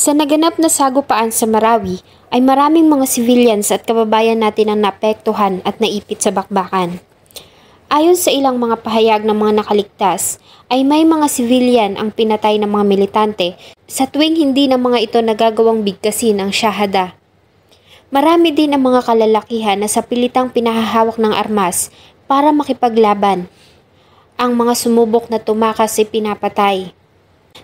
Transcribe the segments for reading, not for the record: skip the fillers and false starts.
Sa naganap na sagupaan sa Marawi ay maraming mga civilians at kababayan natin ang naapektuhan at naipit sa bakbakan. Ayon sa ilang mga pahayag ng mga nakaligtas, ay may mga civilian ang pinatay ng mga militante sa tuwing hindi na mga ito nagagawang bigkasin ang syahada. Marami din ang mga kalalakihan na sa pilitang pinahahawak ng armas para makipaglaban. Ang mga sumubok na tumakas ay pinapatay.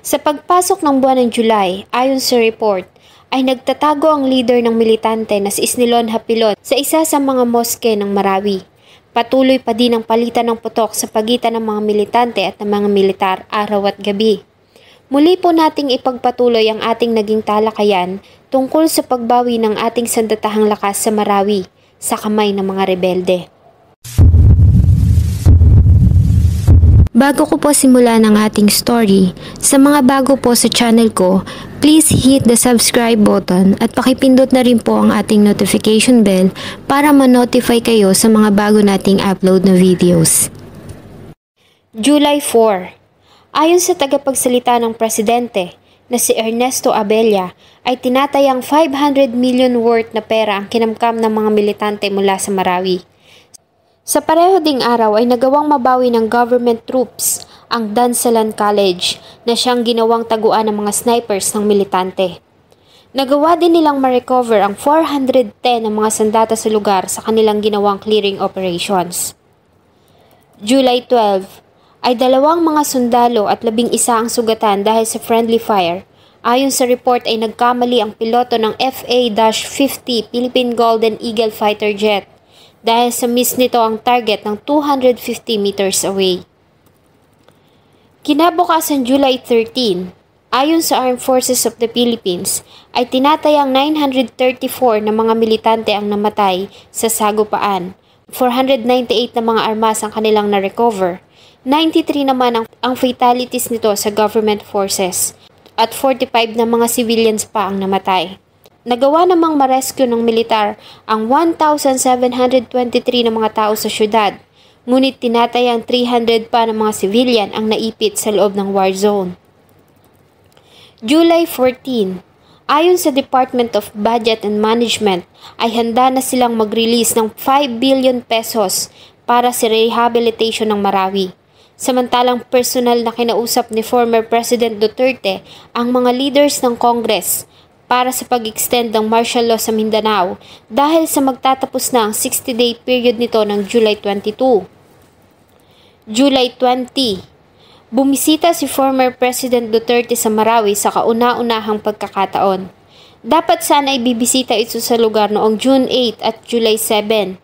Sa pagpasok ng buwan ng July, ayon sa report, ay nagtatago ang leader ng militante na si Isnilon Hapilon sa isa sa mga moske ng Marawi. Patuloy pa din ang palitan ng putok sa pagitan ng mga militante at ng mga militar araw at gabi. Muli po nating ipagpatuloy ang ating naging talakayan tungkol sa pagbawi ng ating sandatahang lakas sa Marawi sa kamay ng mga rebelde. Bago ko po simulan ang ating story, sa mga bago po sa channel ko, please hit the subscribe button at pakipindot na rin po ang ating notification bell para ma-notify kayo sa mga bago nating upload na videos. July 4. Ayon sa tagapagsalita ng presidente na si Ernesto Abella, ay tinatayang 500 million worth na pera ang kinamkam ng mga militante mula sa Marawi. Sa pareho ding araw ay nagawang mabawi ng government troops ang Dansalan College na siyang ginawang taguan ng mga snipers ng militante. Nagawa din nilang ma-recover ang 410 ng mga sandata sa lugar sa kanilang ginawang clearing operations. July 12 ay 2 mga sundalo at 11 ang sugatan dahil sa friendly fire. Ayon sa report ay nagkamali ang piloto ng FA-50 Philippine Golden Eagle fighter jet dahil sa miss nito ang target ng 250 meters away. Kinabukasan July 13, ayon sa Armed Forces of the Philippines, ay tinatayang 934 na mga militante ang namatay sa sagupaan. 498 na mga armas ang kanilang na-recover. 93 naman ang fatalities nito sa government forces at 45 na mga civilians pa ang namatay. Nagawa namang ma-rescue ng militar ang 1,723 na mga tao sa syudad, ngunit tinatayang 300 pa ng mga civilian ang naipit sa loob ng war zone. July 14, ayon sa Department of Budget and Management, ay handa na silang mag-release ng 5 billion pesos para sa rehabilitation ng Marawi. Samantalang personal na kinausap ni former President Duterte ang mga leaders ng Congress para sa pag-extend ng martial law sa Mindanao dahil sa magtatapos na ang 60-day period nito ng July 22. July 20, bumisita si former President Duterte sa Marawi sa kauna-unahang pagkakataon. Dapat sana ay bibisita ito sa lugar noong June 8 at July 7,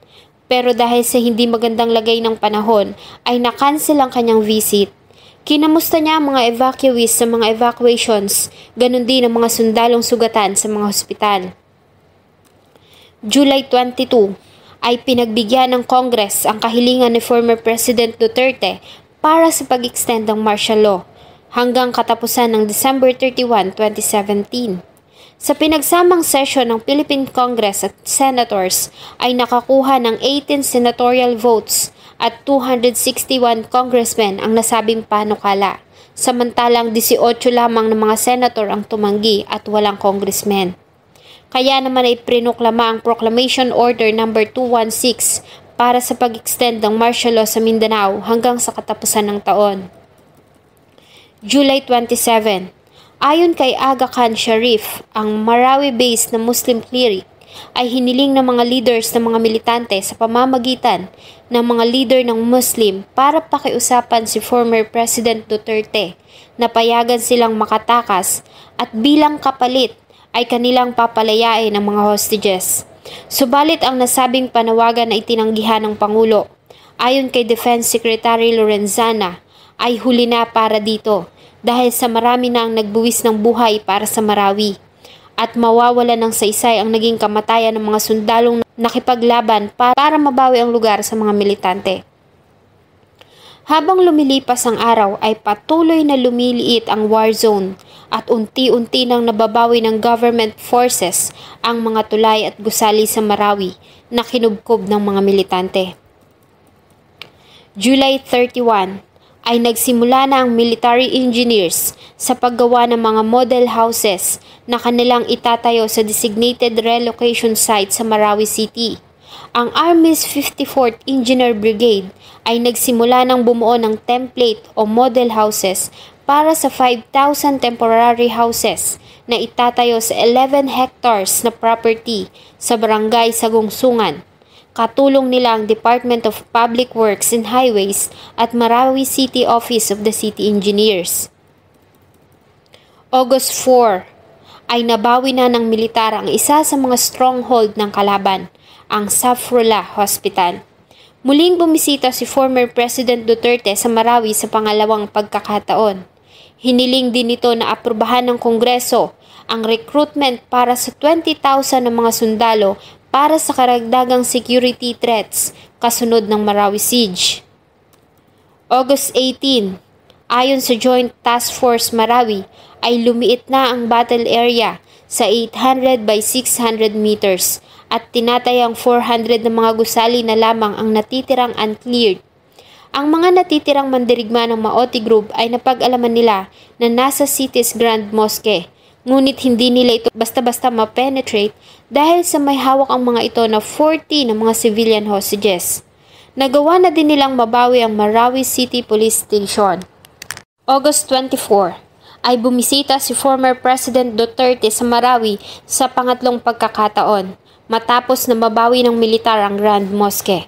pero dahil sa hindi magandang lagay ng panahon ay na-cancel ang kanyang visit. Kinamusta niya ang mga evacuees sa mga evacuations, ganun din ang mga sundalong sugatan sa mga hospital. July 22 ay pinagbigyan ng Congress ang kahilingan ni former President Duterte para sa pag-extend ng martial law hanggang katapusan ng December 31, 2017. Sa pinagsamang session ng Philippine Congress at Senators ay nakakuha ng 18 senatorial votes at 261 congressmen ang nasabing panukala, samantalang 18 lamang ng mga senator ang tumanggi at walang congressmen. Kaya naman ay prinuklama ang Proclamation Order No. 216 para sa pag-extend ng martial law sa Mindanao hanggang sa katapusan ng taon. July 27, ayon kay Aga Khan Sharif, ang Marawi-based na Muslim cleric, ay hiniling ng mga leaders ng mga militante sa pamamagitan ng mga leader ng Muslim para pakiusapan si former President Duterte na payagan silang makatakas at bilang kapalit ay kanilang papalayain ng mga hostages. Subalit ang nasabing panawagan na itinanggihan ng Pangulo, ayon kay Defense Secretary Lorenzana, ay huli na para dito dahil sa marami na ang nagbuwis ng buhay para sa Marawi at mawawala ng saysay ang naging kamatayan ng mga sundalong nakipaglaban para mabawi ang lugar sa mga militante. Habang lumilipas ang araw ay patuloy na lumiliit ang war zone at unti-unti nang nababawi ng government forces ang mga tulay at gusali sa Marawi na kinubkob ng mga militante. July 31, ay nagsimula na ang military engineers sa paggawa ng mga model houses na kanilang itatayo sa designated relocation site sa Marawi City. Ang Army's 54th Engineer Brigade ay nagsimula ng bumuo ng template o model houses para sa 5,000 temporary houses na itatayo sa 11 hectares na property sa barangay Sagungsungan. Katulong nila ang Department of Public Works and Highways at Marawi City Office of the City Engineers. August 4 ay nabawi na ng militar ang isa sa mga stronghold ng kalaban, ang Safrula Hospital. Muling bumisita si former President Duterte sa Marawi sa pangalawang pagkakataon. Hiniling din ito na aprubahan ng Kongreso ang recruitment para sa 20,000 ng mga sundalo para sa karagdagang security threats kasunod ng Marawi Siege. August 18, ayon sa Joint Task Force Marawi, ay lumiit na ang battle area sa 800 by 600 meters at tinatayang 400 na mga gusali na lamang ang natitirang uncleared. Ang mga natitirang mandirigma ng Maoti Group ay napag-alaman nila na nasa city's Grand Mosque. Ngunit hindi nila ito basta-basta ma-penetrate dahil sa may hawak ang mga ito na 40 na mga civilian hostages. Nagawa na din nilang mabawi ang Marawi City Police Station. August 24 ay bumisita si former President Duterte sa Marawi sa pangatlong pagkakataon matapos na mabawi ng militar ang Grand Mosque.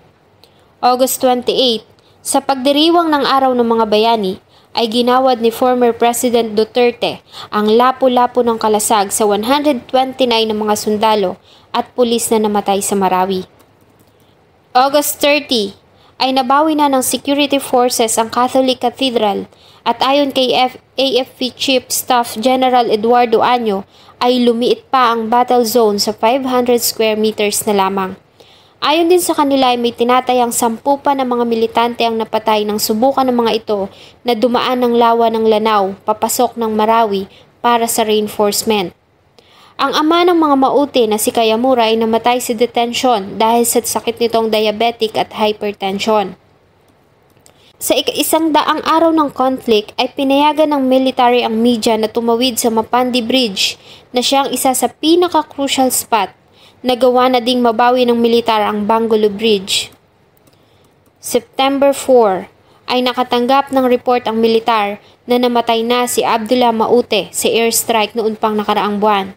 August 28, sa pagdiriwang ng Araw ng Mga Bayani, ay ginawad ni former President Duterte ang lapu-lapu ng kalasag sa 129 na mga sundalo at pulis na namatay sa Marawi. August 30 ay nabawi na ng security forces ang Catholic Cathedral at ayon kay AFP Chief Staff General Eduardo Año ay lumiit pa ang battle zone sa 500 square meters na lamang. Ayon din sa kanila ay may tinatayang 10 pa na mga militante ang napatay nang subukan ng mga ito na dumaan ng lawa ng Lanao papasok ng Marawi para sa reinforcement. Ang ama ng mga Maute na si Kayamura ay namatay sa detention dahil sa sakit nitong diabetic at hypertension. Sa ika-100 araw ng conflict ay pinayagan ng military ang media na tumawid sa Mapandi Bridge na siyang isa sa pinaka-crucial spot. Nagawa na ding mabawi ng militar ang Bangolo Bridge. September 4 ay nakatanggap ng report ang militar na namatay na si Abdullah Maute sa airstrike noon pang nakaraang buwan.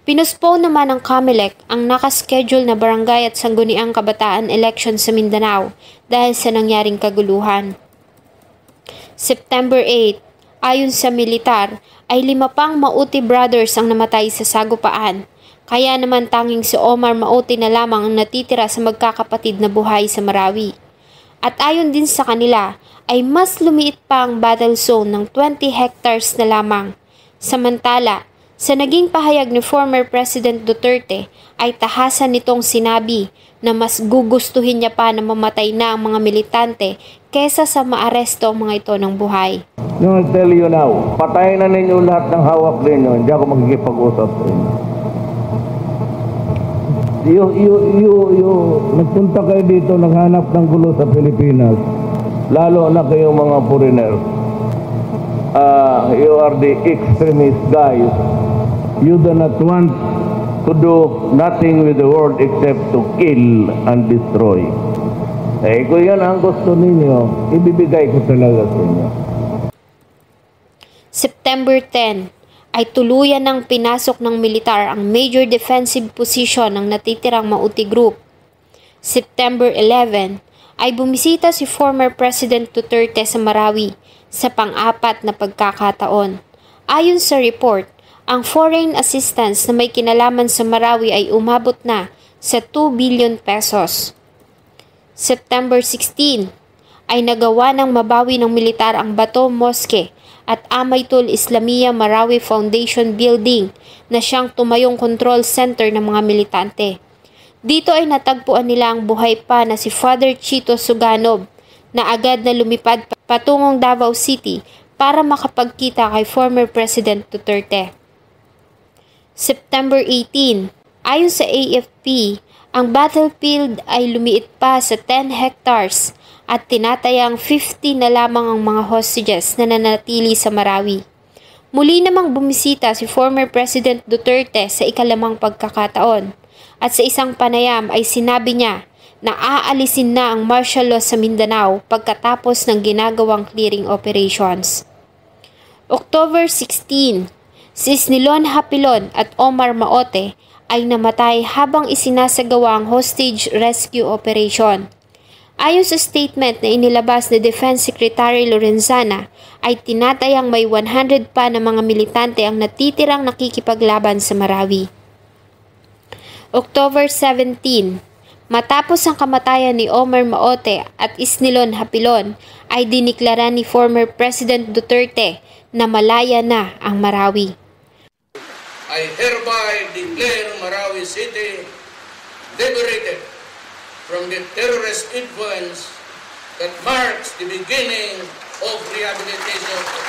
Pinuspone naman ng COMELEC ang nakaschedule na barangay at sangguniang kabataan election sa Mindanao dahil sa nangyaring kaguluhan. September 8, ayon sa militar, ay 5 pang Maute brothers ang namatay sa sagupaan. Kaya naman tanging si Omar Maute na lamang ang natitira sa magkakapatid na buhay sa Marawi. At ayon din sa kanila, ay mas lumiit pa ang battle zone ng 20 hectares na lamang. Samantala, sa naging pahayag ni former President Duterte, ay tahasan nitong sinabi na mas gugustuhin niya pa na mamatay na ang mga militante kesa sa maaresto ang mga ito ng buhay. No, I tell you now, patayin na ninyo lahat ng hawak ninyo, hindi ako magkikipag-usap sa inyo. Nagpunta kayo dito, naghanap ng gulo sa Pilipinas, lalo na kayong mga foreigner. You are the extremist guys. You do not want to do nothing with the world except to kill and destroy. Kung yan ang gusto ninyo, ibibigay ko talaga sa inyo. September 10 ay tuluyan ng pinasok ng militar ang major defensive position ng natitirang Maute Group. September 11 ay bumisita si former President Duterte sa Marawi sa pang-apat na pagkakataon. Ayon sa report, ang foreign assistance na may kinalaman sa Marawi ay umabot na sa 2 billion pesos. September 16 ay nagawa ng mabawi ng militar ang Bato Mosque at Amaytul Islamia Marawi Foundation Building na siyang tumayong control center ng mga militante. Dito ay natagpuan nila ang buhay pa na si Father Chito Suganob na agad na lumipad patungong Davao City para makapagkita kay former President Duterte. September 18, Ayon sa AFP, ang battlefield ay lumiit pa sa 10 hectares at tinatayang 50 na lamang ang mga hostages na nanatili sa Marawi. Muli namang bumisita si former President Duterte sa ikalimang pagkakataon at sa isang panayam ay sinabi niya na aalisin na ang martial law sa Mindanao pagkatapos ng ginagawang clearing operations. October 16, si Isnilon Hapilon at Omar Maote ay namatay habang isinasagawa ang hostage rescue operation. Ayon sa statement na inilabas ni Defense Secretary Lorenzana, ay tinatayang may 100 pa na mga militante ang natitirang nakikipaglaban sa Marawi. October 17, matapos ang kamatayan ni Omar Maote at Isnilon Hapilon, ay diniklara ni former President Duterte na malaya na ang Marawi. I hereby declare Marawi City liberated from the terrorist influence that marks the beginning of rehabilitation of the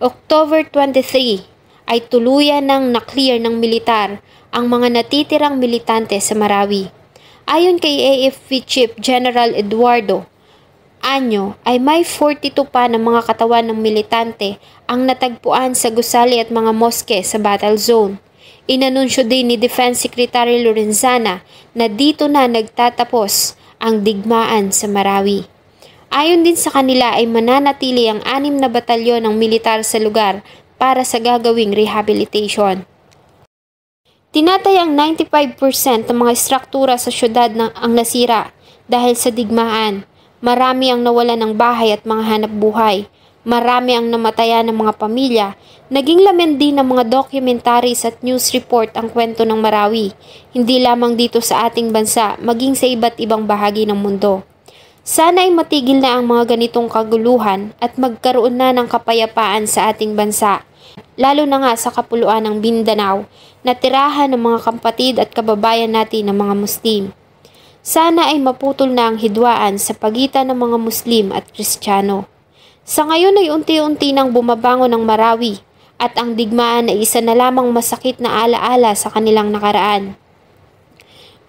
October 23 ay tuluyan ng na-clear ng militar ang mga natitirang militante sa Marawi. Ayon kay AFP Chief General Eduardo Anyo ay may 42 pa ng mga katawan ng militante ang natagpuan sa gusali at mga moske sa battle zone. Inanunsyo din ni Defense Secretary Lorenzana na dito na nagtatapos ang digmaan sa Marawi. Ayon din sa kanila ay mananatili ang 6 na batalyon ng militar sa lugar para sa gagawing rehabilitation. Tinatayang 95% ng mga struktura sa syudad ang nasira dahil sa digmaan. Marami ang nawala ng bahay at mga hanap buhay. Marami ang namatayan ng mga pamilya. Naging laman din ng mga documentaries at news report ang kwento ng Marawi, hindi lamang dito sa ating bansa, maging sa iba't ibang bahagi ng mundo. Sana ay matigil na ang mga ganitong kaguluhan at magkaroon na ng kapayapaan sa ating bansa, lalo na nga sa kapuluan ng Mindanao na tirahan ng mga kapatid at kababayan natin ng mga Muslim. Sana ay maputol na ang hidwaan sa pagitan ng mga Muslim at Kristiyano. Sa ngayon ay unti-unti nang bumabangon ng Marawi at ang digmaan ay isa na lamang masakit na alaala sa kanilang nakaraan.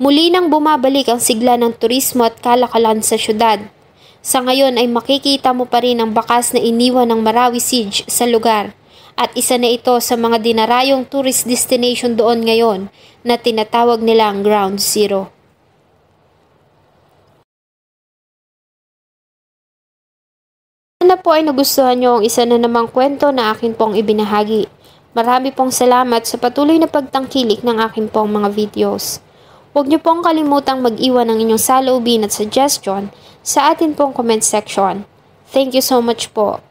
Muli nang bumabalik ang sigla ng turismo at kalakalan sa syudad. Sa ngayon ay makikita mo pa rin ang bakas na iniwan ng Marawi Siege sa lugar at isa na ito sa mga dinarayong tourist destination doon ngayon na tinatawag nilang Ground Zero. Sana po ay nagustuhan nyo ang isa na namang kwento na akin pong ibinahagi. Marami pong salamat sa patuloy na pagtangkilik ng akin pong mga videos. Huwag nyo pong kalimutang mag-iwan ng inyong saloobin at suggestion sa atin pong comment section. Thank you so much po.